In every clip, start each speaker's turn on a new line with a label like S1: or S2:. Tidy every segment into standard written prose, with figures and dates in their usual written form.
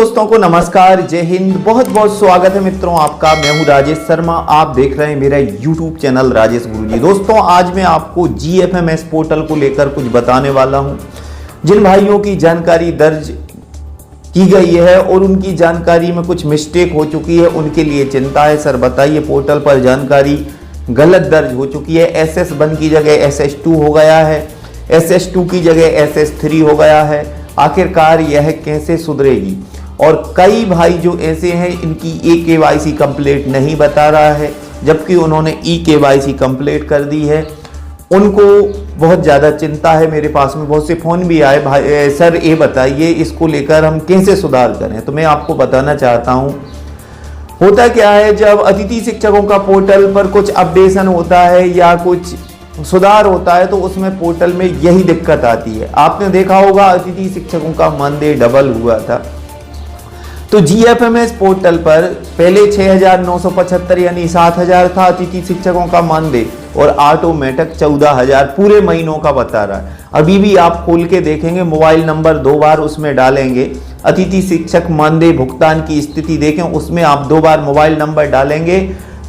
S1: दोस्तों को नमस्कार, जय हिंद, बहुत बहुत स्वागत है मित्रों आपका। मैं हूं राजेश शर्मा, आप देख रहे हैं मेरा YouTube चैनल राजेश गुरुजी। दोस्तों आज मैं आपको GFMS पोर्टल को लेकर कुछ बताने वाला हूं। जिन भाइयों की जानकारी दर्ज की गई है और उनकी जानकारी में कुछ मिस्टेक हो चुकी है, उनके लिए चिंता है। सर बताइए, पोर्टल पर जानकारी गलत दर्ज हो चुकी है, SS1 की जगह SS2 हो गया है, SS2 की जगह SS3 हो गया है। आखिरकार यह कैसे सुधरेगी? और कई भाई जो ऐसे हैं इनकी eKYC कंप्लीट नहीं बता रहा है, जबकि उन्होंने eKYC कंप्लीट कर दी है। उनको बहुत ज़्यादा चिंता है। मेरे पास में बहुत से फ़ोन भी आए, भाई सर ये बताइए इसको लेकर हम कैसे सुधार करें। तो मैं आपको बताना चाहता हूँ, होता क्या है, जब अतिथि शिक्षकों का पोर्टल पर कुछ अपडेशन होता है या कुछ सुधार होता है तो उसमें पोर्टल में यही दिक्कत आती है। आपने देखा होगा अतिथि शिक्षकों का मानदेय डबल हुआ था, तो GFMS पोर्टल पर पहले 6,975 यानी 7,000 था अतिथि शिक्षकों का मानदेय और ऑटोमेटिक 14,000 पूरे महीनों का बता रहा है। अभी भी आप खोल के देखेंगे, मोबाइल नंबर 2 बार उसमें डालेंगे, अतिथि शिक्षक मानदेय भुगतान की स्थिति देखें, उसमें आप 2 बार मोबाइल नंबर डालेंगे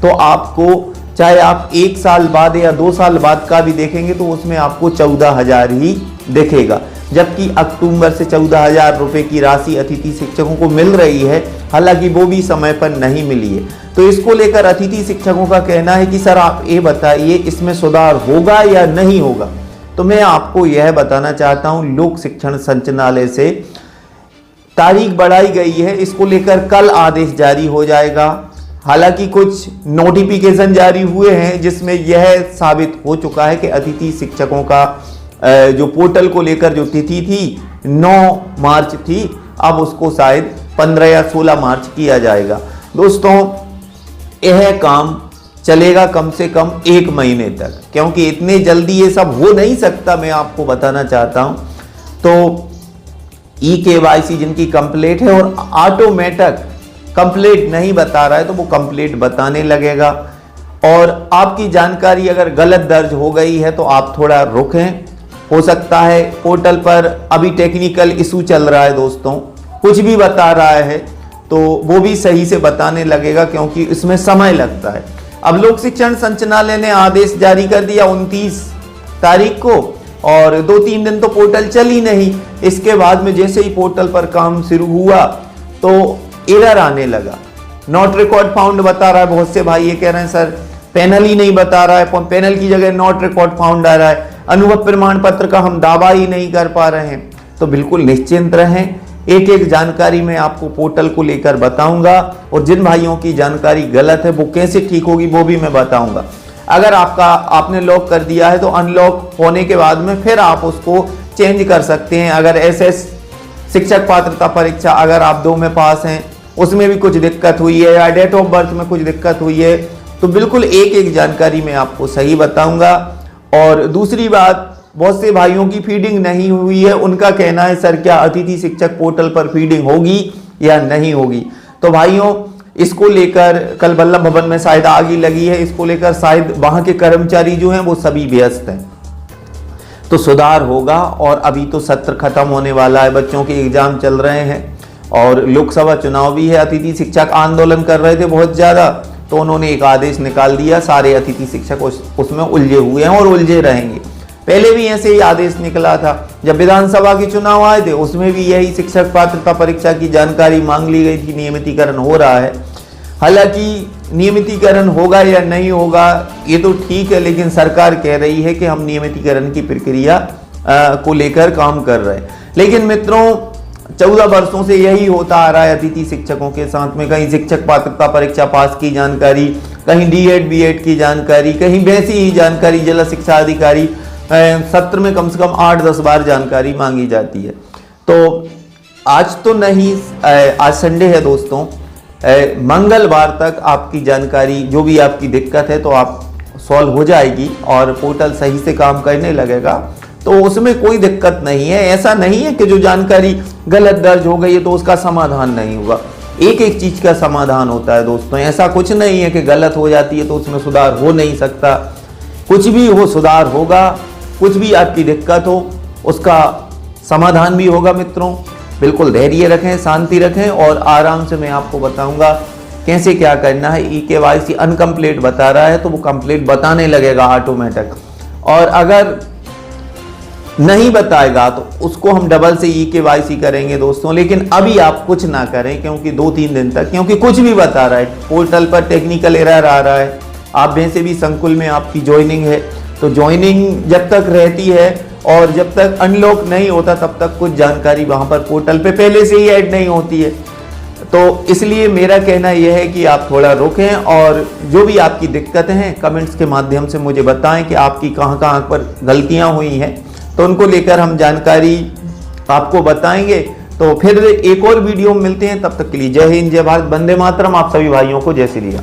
S1: तो आपको, चाहे आप 1 साल बाद या 2 साल बाद का भी देखेंगे तो उसमें आपको 14,000 ही दिखेगा। जबकि अक्टूबर से 14,000 रुपए की राशि अतिथि शिक्षकों को मिल रही है, हालांकि वो भी समय पर नहीं मिली है। तो इसको लेकर अतिथि शिक्षकों का कहना है कि सर आप ये बताइए इसमें सुधार होगा या नहीं होगा। तो मैं आपको यह बताना चाहता हूँ, लोक शिक्षण संचालनालय से तारीख बढ़ाई गई है, इसको लेकर कल आदेश जारी हो जाएगा। हालांकि कुछ नोटिफिकेशन जारी हुए हैं जिसमें यह साबित हो चुका है कि अतिथि शिक्षकों का जो पोर्टल को लेकर जो तिथि थी 9 मार्च थी, अब उसको शायद 15 या 16 मार्च किया जाएगा। दोस्तों यह काम चलेगा कम से कम 1 महीने तक, क्योंकि इतने जल्दी ये सब हो नहीं सकता। मैं आपको बताना चाहता हूं, तो eKYC जिनकी कंप्लीट है और ऑटोमेटिक कंप्लीट नहीं बता रहा है तो वो कंप्लीट बताने लगेगा। और आपकी जानकारी अगर गलत दर्ज हो गई है तो आप थोड़ा रुकें, हो सकता है पोर्टल पर अभी टेक्निकल इशू चल रहा है दोस्तों, कुछ भी बता रहा है तो वो भी सही से बताने लगेगा, क्योंकि इसमें समय लगता है। अब लोक शिक्षण संचालनालय ने आदेश जारी कर दिया 29 तारीख को, और 2-3 दिन तो पोर्टल चल ही नहीं। इसके बाद में जैसे ही पोर्टल पर काम शुरू हुआ तो एरर आने लगा, नॉट रिकॉर्ड फाउंड बता रहा है। बहुत से भाई ये कह रहे हैं सर पैनल ही नहीं बता रहा है, पैनल की जगह नॉट रिकॉर्ड फाउंड आ रहा है, अनुभव प्रमाण पत्र का हम दावा ही नहीं कर पा रहे हैं। तो बिल्कुल निश्चिंत रहें, एक एक जानकारी मैं आपको पोर्टल को लेकर बताऊंगा, और जिन भाइयों की जानकारी गलत है वो कैसे ठीक होगी वो भी मैं बताऊंगा। अगर आपने लॉक कर दिया है तो अनलॉक होने के बाद में फिर आप उसको चेंज कर सकते हैं। अगर SS शिक्षक पात्रता परीक्षा अगर आप 2 में पास हैं, उसमें भी कुछ दिक्कत हुई है या डेट ऑफ बर्थ में कुछ दिक्कत हुई है, तो बिल्कुल एक एक जानकारी मैं आपको सही बताऊंगा। और दूसरी बात, बहुत से भाइयों की फीडिंग नहीं हुई है, उनका कहना है सर क्या अतिथि शिक्षक पोर्टल पर फीडिंग होगी या नहीं होगी। तो भाइयों इसको लेकर कल वल्लभ भवन में शायद आग ही लगी है, इसको लेकर शायद वहां के कर्मचारी जो हैं वो सभी व्यस्त हैं, तो सुधार होगा। और अभी तो सत्र खत्म होने वाला है, बच्चों के एग्जाम चल रहे हैं और लोकसभा चुनाव भी है। अतिथि शिक्षक आंदोलन कर रहे थे बहुत ज़्यादा, तो उन्होंने एक आदेश निकाल दिया, सारे अतिथि शिक्षक उसमें उलझे हुए हैं और उलझे रहेंगे। पहले भी ऐसे ही आदेश निकला था, जब विधानसभा के चुनाव आए थे उसमें भी यही शिक्षक पात्रता परीक्षा की जानकारी मांग ली गई थी। नियमितीकरण हो रहा है, हालांकि नियमितीकरण होगा या नहीं होगा ये तो ठीक है, लेकिन सरकार कह रही है कि हम नियमितीकरण की प्रक्रिया को लेकर काम कर रहे हैं। लेकिन मित्रों 14 वर्षों से यही होता आ रहा है अतिथि शिक्षकों के साथ में, कहीं शिक्षक पात्रता परीक्षा पास की जानकारी, कहीं D.Ed B.Ed की जानकारी, कहीं वैसी ही जानकारी जिला शिक्षा अधिकारी सत्र में कम से कम 8-10 बार जानकारी मांगी जाती है। तो आज तो नहीं, आज संडे है दोस्तों, मंगलवार तक आपकी जानकारी जो भी आपकी दिक्कत है तो आप सॉल्व हो जाएगी और पोर्टल सही से काम करने लगेगा, तो उसमें कोई दिक्कत नहीं है। ऐसा नहीं है कि जो जानकारी गलत दर्ज हो गई है तो उसका समाधान नहीं होगा, एक एक चीज का समाधान होता है दोस्तों। ऐसा कुछ नहीं है कि गलत हो जाती है तो उसमें सुधार हो नहीं सकता, कुछ भी हो सुधार होगा, कुछ भी आपकी दिक्कत हो उसका समाधान भी होगा मित्रों। बिल्कुल धैर्य रखें, शांति रखें और आराम से मैं आपको बताऊंगा कैसे क्या करना है। eKYC अनकम्प्लीट बता रहा है तो वो कंप्लीट बताने लगेगा ऑटोमेटिक, और अगर नहीं बताएगा तो उसको हम डबल से eKYC करेंगे दोस्तों। लेकिन अभी आप कुछ ना करें क्योंकि 2-3 दिन तक, क्योंकि कुछ भी बता रहा है, पोर्टल पर टेक्निकल एरर आ रहा है। आप वैसे भी संकुल में आपकी ज्वाइनिंग है, तो ज्वाइनिंग जब तक रहती है और जब तक अनलॉक नहीं होता तब तक कुछ जानकारी वहां पर पोर्टल पे पहले से ही ऐड नहीं होती है। तो इसलिए मेरा कहना यह है कि आप थोड़ा रुकें और जो भी आपकी दिक्कतें हैं कमेंट्स के माध्यम से मुझे बताएं कि आपकी कहां कहां पर गलतियां हुई हैं, तो उनको लेकर हम जानकारी आपको बताएंगे। तो फिर एक और वीडियो में मिलते हैं, तब तक के लिए जय हिंद, जय भारत, वंदे मातरम। आप सभी भाइयों को जय श्री राम।